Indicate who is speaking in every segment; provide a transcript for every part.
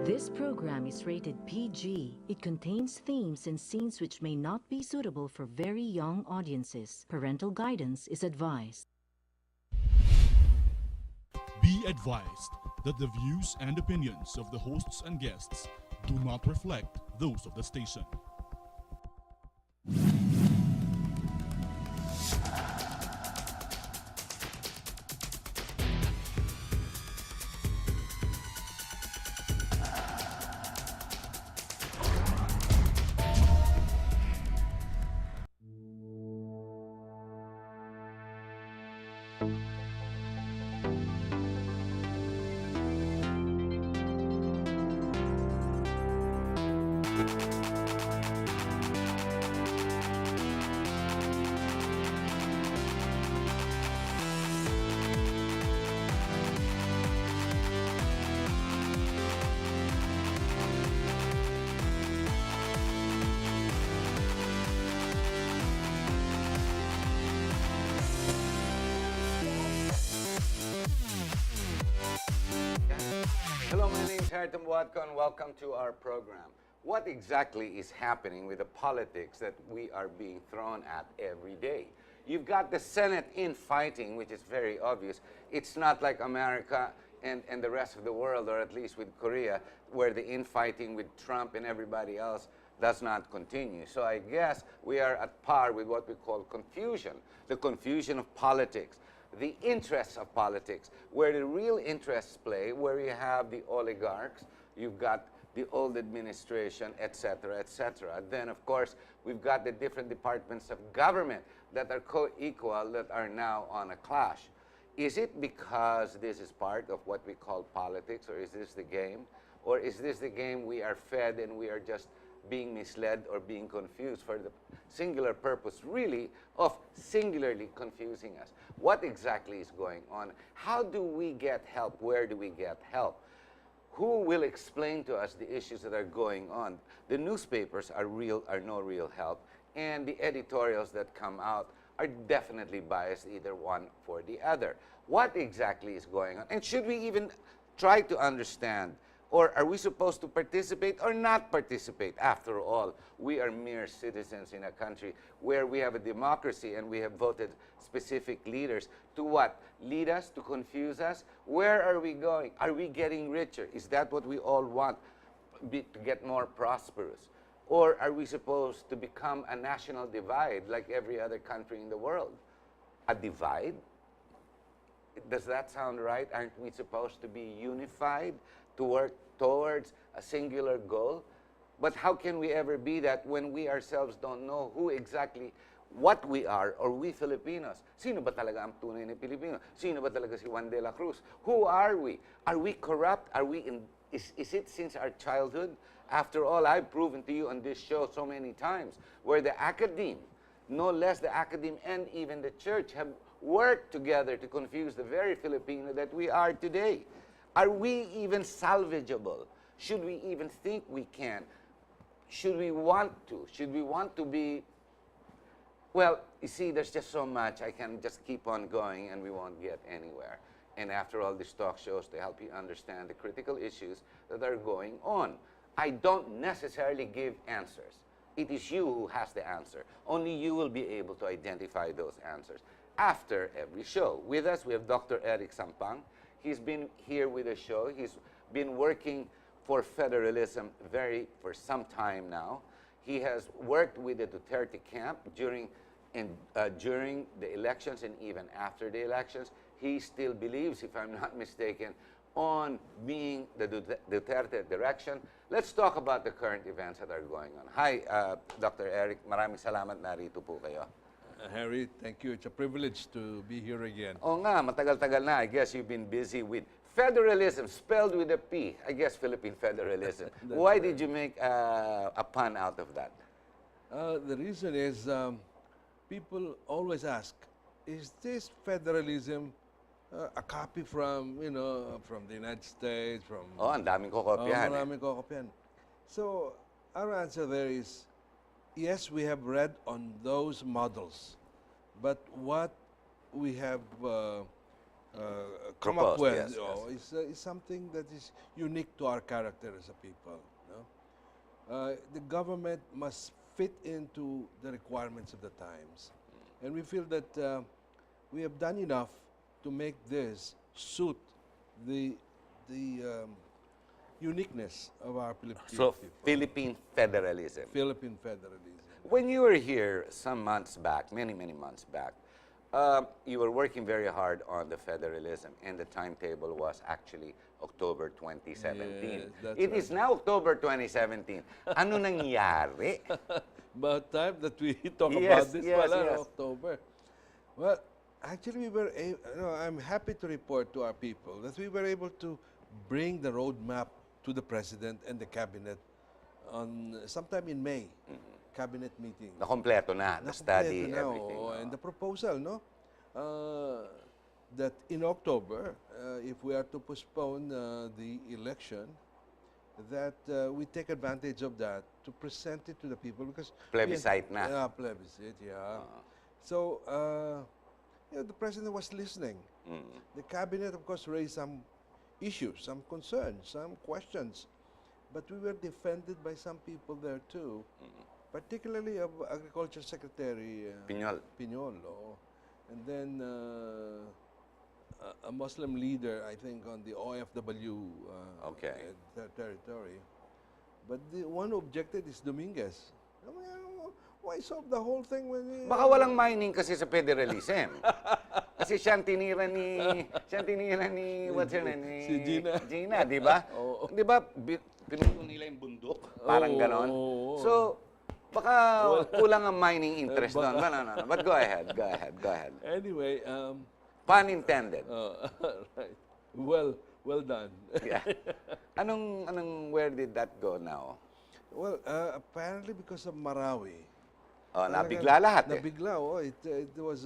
Speaker 1: This program is rated PG. It contains themes and scenes which may not be suitable for very young audiences. Parental guidance is advised.
Speaker 2: Be advised that the views and opinions of the hosts and guests do not reflect those of the station.
Speaker 3: Hello, my name is Harriton Watko and welcome to our program. What exactly is happening with the politics that we are being thrown at every day? You've got the Senate infighting, which is very obvious. It's not like America and the rest of the world, or at least with Korea, where the infighting with Trump and everybody else does not continue. So I guess we are at par with what we call confusion, the confusion of politics. The interests of politics, where the real interests play, where you have the oligarchs, you've got the old administration, etc., etc. Then, of course, we've got the different departments of government that are co-equal, that are now on a clash. Is it because this is part of what we call politics, or is this the game? Or is this the game we are fed and we are just being misled or being confused for the singular purpose, really, of singularly confusing us? What exactly is going on? How do we get help? Where do we get help? Who will explain to us the issues that are going on? The newspapers are no real help, and the editorials that come out are definitely biased, either one for the other. What exactly is going on? And should we even try to understand? Or are we supposed to participate or not participate? After all, we are mere citizens in a country where we have a democracy and we have voted specific leaders to what? Lead us, to confuse us? Where are we going? Are we getting richer? Is that what we all want, to get more prosperous? Or are we supposed to become a national divide like every other country in the world? A divide? Does that sound right? Aren't we supposed to be unified to work towards a singular goal? But how can we ever be that when we ourselves don't know who exactly, what we are, or we Filipinos? Sino ba talaga ang tunay na Pilipino? Sino ba talaga si Juan de la Cruz? Who are we? Are we corrupt? Are we is it since our childhood? After all, I've proven to you on this show so many times where the academe, no less the academe and even the church, have worked together to confuse the very Filipino that we are today. Are we even salvageable? Should we even think we can? Should we want to? Should we want to be? Well, you see, there's just so much. I can just keep on going and we won't get anywhere. And after all, these talk shows to help you understand the critical issues that are going on. I don't necessarily give answers. It is you who has the answer. Only you will be able to identify those answers after every show. With us, we have Dr. Eric Sampang. He's been here with the show. He's been working for Phederalism for some time now. He has worked with the Duterte camp during the elections and even after the elections. He still believes, if I'm not mistaken, on being the Duterte direction. Let's talk about the current events that are going on. Hi, Dr. Eric. Maraming salamat narito po kayo.
Speaker 4: Harry, thank you. It's a privilege to be here again.
Speaker 3: Oo nga, matagal-tagal na. I guess you've been busy with Phederalism, spelled with a P. I guess Philippine Federalism. Why
Speaker 4: right.
Speaker 3: did you make a pun out of that?
Speaker 4: The reason is people always ask, is this federalism a copy from, from the United States, from...
Speaker 3: Oh, ang daming kokopyahan.
Speaker 4: Maraming kokopyahan. So, our answer there is, yes, we have read on those models, but what we have come up
Speaker 3: Proposed,
Speaker 4: with
Speaker 3: yes, yes.
Speaker 4: is something that is unique to our character as a people. The government must fit into the requirements of the times. And we feel that we have done enough to make this suit the uniqueness of our Filipino
Speaker 3: So,
Speaker 4: people.
Speaker 3: Philippine federalism.
Speaker 4: Philippine federalism.
Speaker 3: When you were here some months back, many, many months back, you were working very hard on the federalism, and the timetable was actually October 2017.
Speaker 4: Yes, that's
Speaker 3: It is now October 2017. Ano nangyari?
Speaker 4: About time that we talk
Speaker 3: Yes,
Speaker 4: about this
Speaker 3: yes,
Speaker 4: pala,
Speaker 3: yes.
Speaker 4: October. Well, actually, I'm happy to report to our people that we were able to bring the roadmap to the president and the cabinet on sometime in May, cabinet meeting.
Speaker 3: Nakompleto na, the study,
Speaker 4: Nakumpleto na,
Speaker 3: everything.
Speaker 4: oo. And the proposal, no? That in October, if we are to postpone the election, that we take advantage of that to present it to the people because
Speaker 3: Plebiscite na.
Speaker 4: Yeah, plebiscite, yeah. So, the president was listening. The cabinet, of course, raised some issues, some concerns, some questions, but we were defended by some people there too, particularly of Agriculture Secretary
Speaker 3: Piñol.
Speaker 4: Piñol, and then a Muslim leader, I think, on the OFW
Speaker 3: Okay.
Speaker 4: territory. But the one who objected is Dominguez. Why solve the whole thing when
Speaker 3: Baka walang mining kasi sa federalism. Kasi siyang tinira ni, what's her name? Ni
Speaker 4: Si Gina.
Speaker 3: Gina, di ba?
Speaker 4: Oo.
Speaker 3: Di ba, pinuto nila yung bundok? Parang
Speaker 4: Oo,
Speaker 3: ganon.
Speaker 4: oo.
Speaker 3: So, baka kulang ang mining interest doon. No. But go ahead.
Speaker 4: Anyway,
Speaker 3: Pun intended.
Speaker 4: right. Well done.
Speaker 3: Yeah. Where did that go now?
Speaker 4: Well, apparently because of Marawi.
Speaker 3: Oh, nabigla lahat eh.
Speaker 4: Nabigla, it was,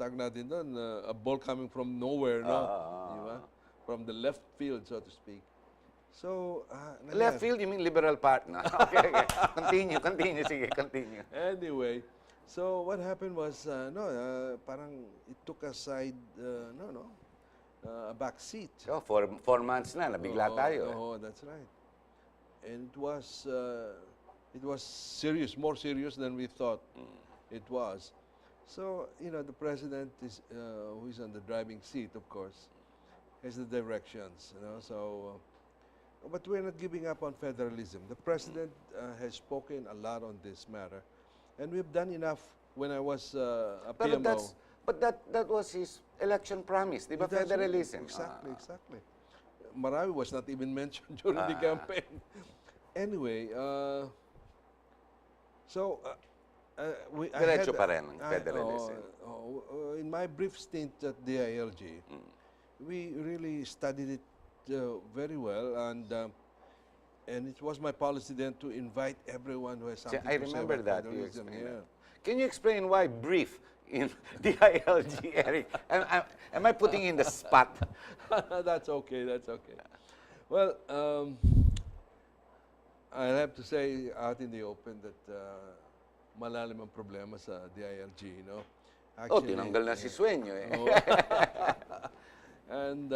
Speaker 4: tag natin doon, a ball coming from nowhere, no? Di ba? From the left field, so to speak. So,
Speaker 3: Left field, you mean liberal part? No? Okay. Continue. Sige, continue.
Speaker 4: Anyway, so what happened was, parang it took aside, a back seat.
Speaker 3: So, 4 months na, nabigla tayo.
Speaker 4: Oh, that's right. And it was serious, more serious than we thought it was. So, the president is, who is on the driving seat, of course, has the directions, so, but we're not giving up on federalism. The president has spoken a lot on this matter, and we've done enough when I was a PMO.
Speaker 3: But that was his election promise, di ba?
Speaker 4: That's right.
Speaker 3: Federalism.
Speaker 4: Exactly. Marawi was not even mentioned during the campaign. Anyway, so
Speaker 3: Diretso pa rin ang federalism.
Speaker 4: in my brief stint at DILG, we really studied it very well, and it was my policy then to invite everyone who has something
Speaker 3: I
Speaker 4: to say
Speaker 3: remember
Speaker 4: about
Speaker 3: that. You
Speaker 4: federalism.
Speaker 3: explained that. Can you explain why brief in DILG, Eric? Am I putting in the spot?
Speaker 4: That's okay. Well, I'll have to say out in the open that malalim ang problema sa DILG, Actually,
Speaker 3: Tinanggal na si Sueño eh.
Speaker 4: And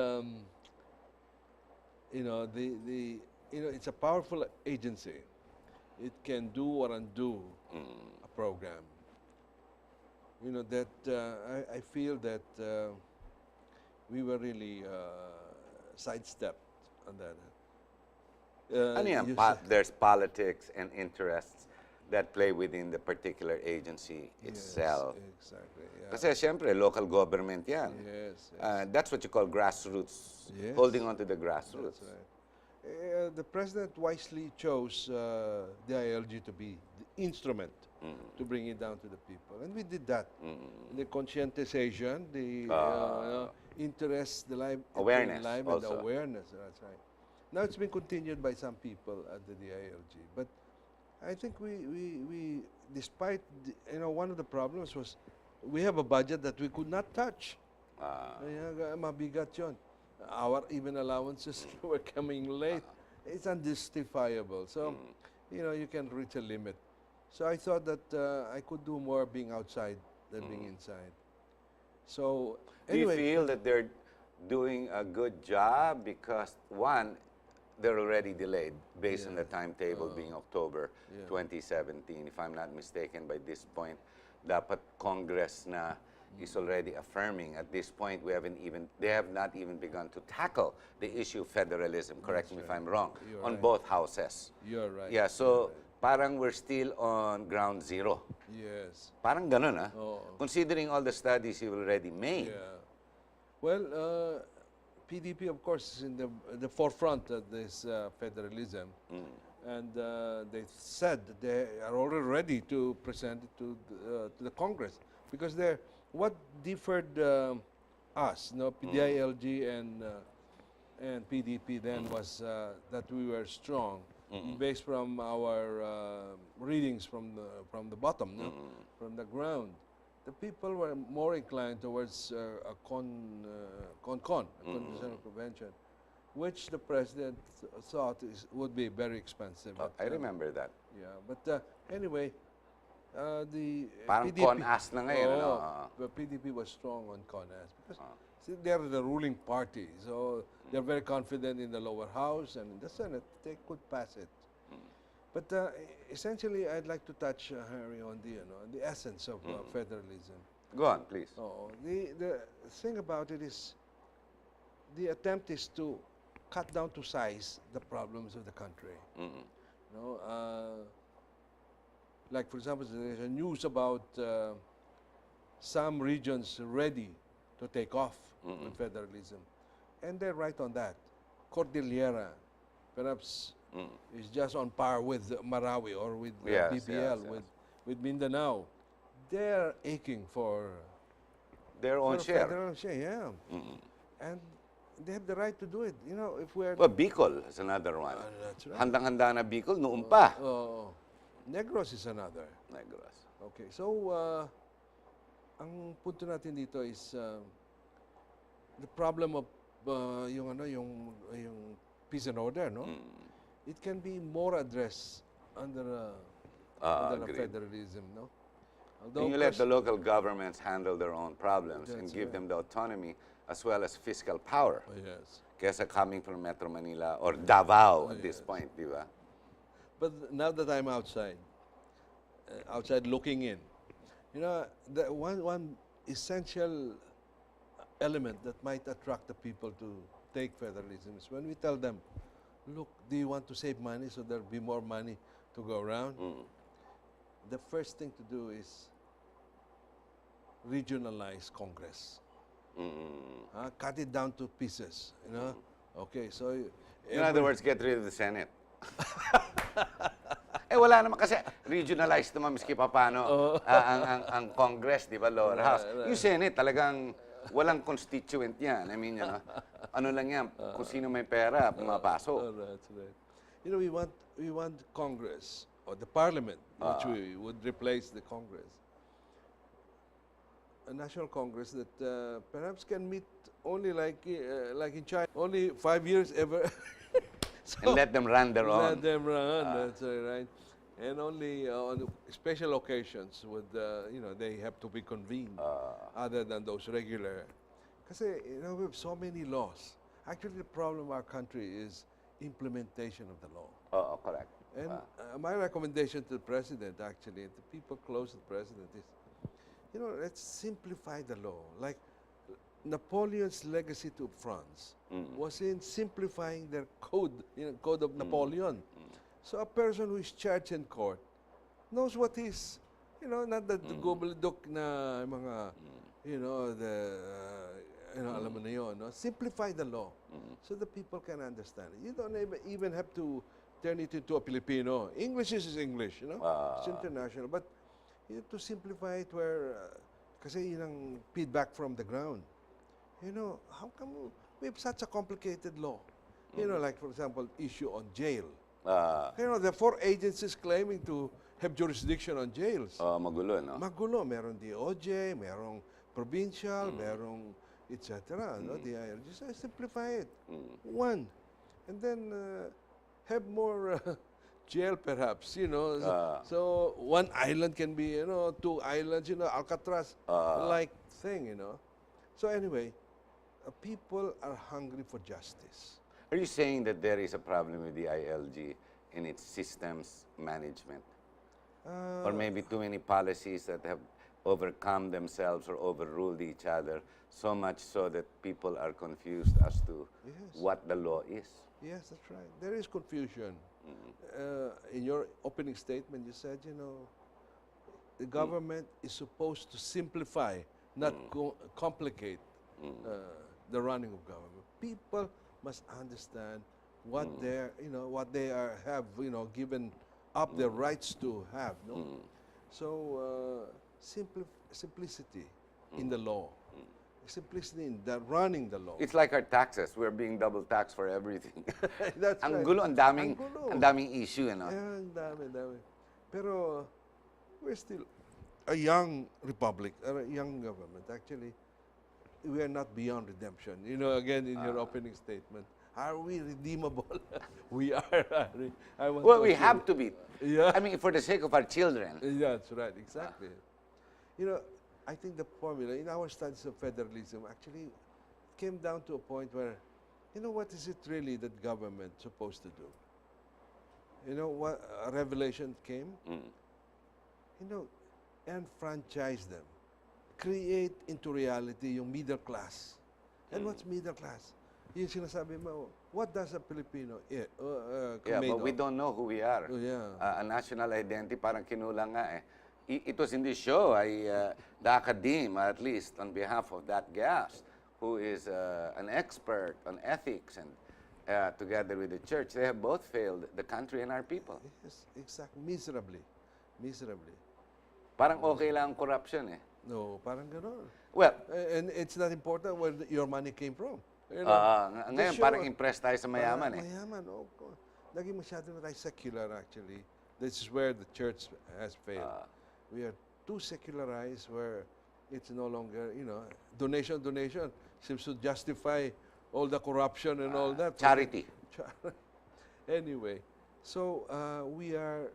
Speaker 4: it's a powerful agency. It can do or undo a program. That I feel that we were really sidestepped on that.
Speaker 3: Ano yan? There's politics and interests that play within the particular agency itself.
Speaker 4: Yes, exactly. Yeah.
Speaker 3: Kasi siyempre, local government yan.
Speaker 4: Yes.
Speaker 3: That's what you call grassroots,
Speaker 4: Yes.
Speaker 3: holding on to the grassroots.
Speaker 4: That's right. The president wisely chose the ILG to be the instrument to bring it down to the people. And we did that. The conscientization, the interest, the
Speaker 3: Awareness
Speaker 4: and
Speaker 3: also.
Speaker 4: the awareness. That's right. Now it's been continued by some people at the DILG. But I think we despite, one of the problems was we have a budget that we could not touch. Mabigat yun. Our even allowances were coming late. It's unjustifiable. So, you can reach a limit. So I thought that I could do more being outside than being inside. So
Speaker 3: Do you
Speaker 4: anyway,
Speaker 3: feel that there doing a good job because, one, they're already delayed based on the timetable being October 2017. If I'm not mistaken, by this point, dapat Congress na is already affirming. At this point, they have not even begun to tackle the issue of federalism. Correct me if I'm wrong.
Speaker 4: You're
Speaker 3: on
Speaker 4: right.
Speaker 3: both houses.
Speaker 4: You're right.
Speaker 3: Yeah, so parang we're still on ground zero.
Speaker 4: Yes.
Speaker 3: Parang ganun, ah.
Speaker 4: Oo.
Speaker 3: Considering all the studies you've already made.
Speaker 4: Yeah. Well, PDP, of course, is in the forefront of this federalism. And they said that they are already ready to present it to the Congress. Because what differed us, PDILG and PDP then was that we were strong based from our readings from the bottom, from the ground. The people were more inclined towards a constitutional convention, which the president thought would be very expensive.
Speaker 3: Oh, I remember that.
Speaker 4: Yeah, but anyway, the
Speaker 3: Parang
Speaker 4: PDP,
Speaker 3: con-ass na ngayon, ano?
Speaker 4: the PDP was strong on con-ass because see, they're the ruling party, so they're very confident in the lower house and in the Senate they could pass it. But essentially, I'd like to touch, Harry, on the essence of federalism.
Speaker 3: Go on, please.
Speaker 4: The thing about it is, the attempt is to cut down to size the problems of the country. Like, for example, there's a news about some regions ready to take off with federalism. And they're right on that. Cordillera, perhaps, is just on par with Marawi or with BPL, with Mindanao. They're aching for
Speaker 3: their own share.
Speaker 4: Their own share, yeah. And they have the right to do it. If we're...
Speaker 3: Well, Bicol is another one.
Speaker 4: That's right.
Speaker 3: Handang-handa na Bicol, noon pa.
Speaker 4: Negros is another.
Speaker 3: Negros.
Speaker 4: Okay, so ang punto natin dito is the problem of yung peace and order, no? It can be more addressed under a federalism, no? Although
Speaker 3: And you let the local governments handle their own problems and give them the autonomy as well as fiscal power.
Speaker 4: Yes.
Speaker 3: Kesa coming from Metro Manila or Davao at this point, di ba?
Speaker 4: But now that I'm outside looking in, the one essential element that might attract the people to take federalism is when we tell them, look, do you want to save money so there'll be more money to go around? The first thing to do is regionalize Congress. Cut it down to pieces, Okay, so...
Speaker 3: In other words, get rid of the Senate. Wala naman kasi regionalized naman miski pa paano ang Congress, di ba, lower house. Yung Senate, talagang walang constituent yan. I mean, ano lang yan, kung sino may pera, pumapasok.
Speaker 4: That's right. We want Congress, or the Parliament, which we would replace the Congress. A national Congress that perhaps can meet only like in China, only 5 years ever.
Speaker 3: And let them run their own.
Speaker 4: Let them run, that's right. And only on special occasions would, they have to be convened, other than those regular. Because, we have so many laws. Actually, the problem of our country is implementation of the law.
Speaker 3: Correct.
Speaker 4: And my recommendation to the President, actually, the people close to the President is, let's simplify the law. Like Napoleon's legacy to France was in simplifying their code, Code of Napoleon. So a person who is charged in court knows what is, not that the gobbledygook na mga, alam mo na yun, no? Simplify the law so the people can understand it. You don't even have to turn it into a Filipino. English is English, It's international. But you have to simplify it where, kasi yun ang feedback from the ground. How come we have such a complicated law? Like, for example, issue on jail. The 4 agencies claiming to have jurisdiction on jails.
Speaker 3: Magulo, no?
Speaker 4: Magulo. Meron DOJ, merong provincial, merong etc. DILG. So simplify it. One. And then have more jail perhaps, So 1 island can be, 2 islands, Alcatraz-like thing, So anyway, people are hungry for justice.
Speaker 3: Are you saying that there is a problem with the ILG in its systems management? Or maybe too many policies that have overcome themselves or overruled each other, so much so that people are confused as to
Speaker 4: Yes.
Speaker 3: what the law is?
Speaker 4: Yes, that's right. There is confusion. In your opening statement, you said, the government is supposed to simplify, not complicate the running of government. People must understand what what they have, given up their rights to have. No, so simplicity in the law, simplicity in the running the law.
Speaker 3: It's like our taxes. We're being double taxed for everything.
Speaker 4: That's
Speaker 3: Ang
Speaker 4: right.
Speaker 3: gulo, ang
Speaker 4: Ang gulo.
Speaker 3: daming issue,
Speaker 4: Ang dami. Pero we're still a young republic, a young government. Actually, we are not beyond redemption. Again, in your opening statement, are we redeemable? We are.
Speaker 3: Well, we have to be.
Speaker 4: Yeah.
Speaker 3: I mean, for the sake of our children.
Speaker 4: Yeah, that's right, exactly. I think the formula in our studies of federalism actually came down to a point where, what is it really that government supposed to do? What a revelation came? Enfranchise them. Create into reality yung middle class. And what's middle class? Yung sinasabi mo, what does a Filipino
Speaker 3: Yeah,
Speaker 4: made
Speaker 3: but we
Speaker 4: of?
Speaker 3: don't know who we are.
Speaker 4: Oh, yeah.
Speaker 3: A national identity, parang kinulang nga eh. It was in this show, the academe, at least on behalf of that guest, who is an expert on ethics and together with the church, they have both failed the country and our people.
Speaker 4: Yes, exactly. Miserably.
Speaker 3: Parang okay lang ang corruption eh.
Speaker 4: No, parang ganon.
Speaker 3: Well,
Speaker 4: And it's not important where your money came from.
Speaker 3: ngayon
Speaker 4: show-
Speaker 3: parang impressed tayo sa mayaman eh.
Speaker 4: Mayaman, oh. Naging masyado na tayo secular actually. This is where the church has failed. We are too secularized where it's no longer, donation seems to justify all the corruption and all that.
Speaker 3: Charity.
Speaker 4: Anyway, so we are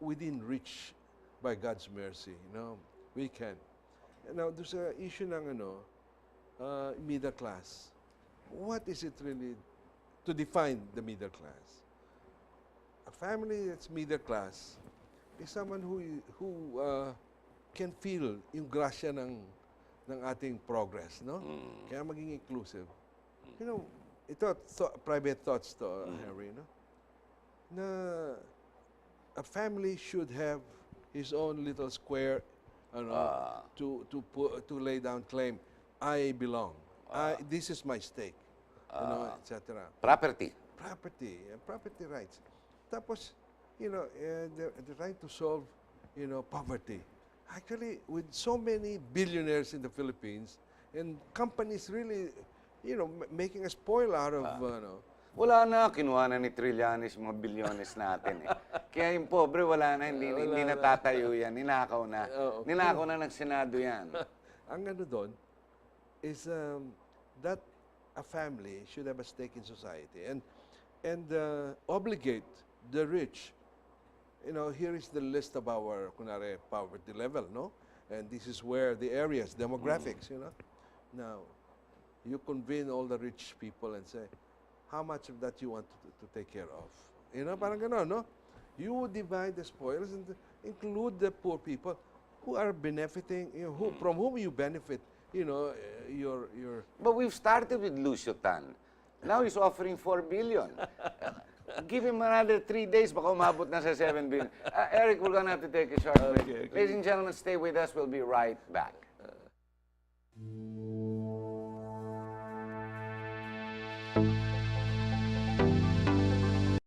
Speaker 4: within reach by God's mercy, we can. Now, there's a issue ng middle class. What is it really to define the middle class? A family that's middle class is someone who can feel yung grasya ng ating progress, no? Kaya maging inclusive. Ito private thoughts to, Henry, no? Na a family should have his own little square, to lay down claim. I belong. This is my stake, etc.
Speaker 3: Property.
Speaker 4: Property rights. Tapos, the right to solve, poverty. Actually, with so many billionaires in the Philippines and companies really, making a spoil out of,
Speaker 3: Wala na, kinuha na ni Trillanes mga bilyones natin eh. Kaya yung pobre, wala na, hindi natatayo yan, ninakaw na. Ninakaw na ng Senado yan.
Speaker 4: Ang doon is that a family should have a stake in society and obligate the rich. Here is the list of our kunwari, poverty level, no? And this is where the areas, demographics, Now, you convene all the rich people and say, how much of that you want to take care of? Parang ganon, no? You divide the spoils and include the poor people who are benefiting, from whom you benefit, your...
Speaker 3: But we've started with Lucio Tan. Now he's offering 4 billion. Give him another 3 days, baka umabot na sa 7 billion. Eric, we're gonna have to take a short break.
Speaker 4: Okay.
Speaker 3: Ladies and gentlemen, stay with us. We'll be right back.